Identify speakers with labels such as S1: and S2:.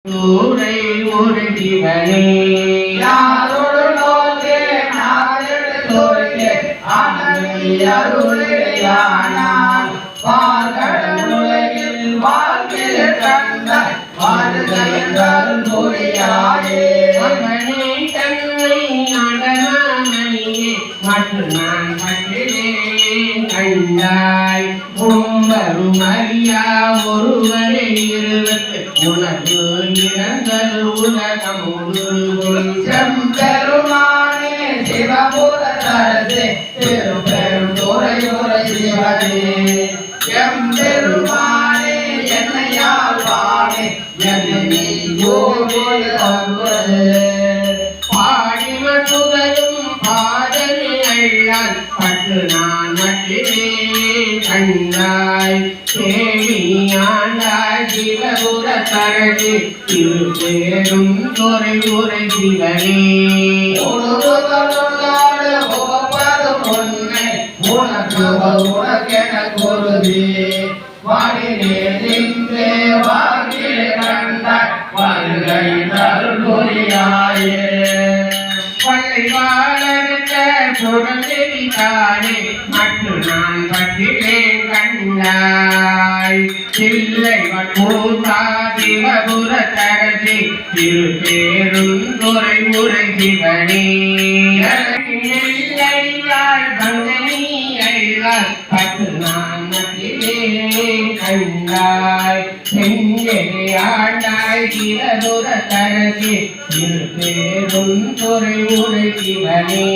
S1: ஊரை ஒரு சிவனே
S2: யாரோடு நோக்கே நாளெடுத்தோர்க்கே ஆனந்தி அருளையானான் பார்கடலுலகில் வாழ்க்கையில் கண்ட வாழ்க என்றால் புரியாயே
S1: மகனே தன்னை நடனமணியே மற்றும் நான் பற்றினேன் கண்டாய் உம்பரும் அறியா ஒருவரே இருவத்து உனக்கு இறந்தது உலகம் உருகும்
S2: செம்பெருமானே சிவபுர தரசே திருப்பெரும் துறை உரை சிவனே எம்பெருமானே என்னையால் வானே என்னை நீ யோகில் தருவது
S1: பாடிம துதையும் பாடலே அள்ளால் பட்டு நான் மட்டிலே கண்டாய் தேவியாண்டாய் சிவபுர தரசே திருப்பேரும் துறை உரை சிவனே
S2: உணர்வுகளோடு உகப்பதும் உன்னை உனக்கென குருதி வாடினே நின்றே வாங்கிலே கண்டாய் வருகை தருளியாயே
S1: பள்ளி வாழறுத்த புறந்தெரித்தானே மற்றும் நான் பற்றினேன் கண்டாய் தில்லை கூட்டா சிவபுர தரசி திருப்பேரும் துறை உரை சிவனே நெல்லையாய் பங்கனி அழிவாய் பத்து நான் மத்தினேன் கண்டாய் செஞ்சே ஆண்டாய் சிவபுர தரசி திருப்பேரும் துறை உரை சிவனே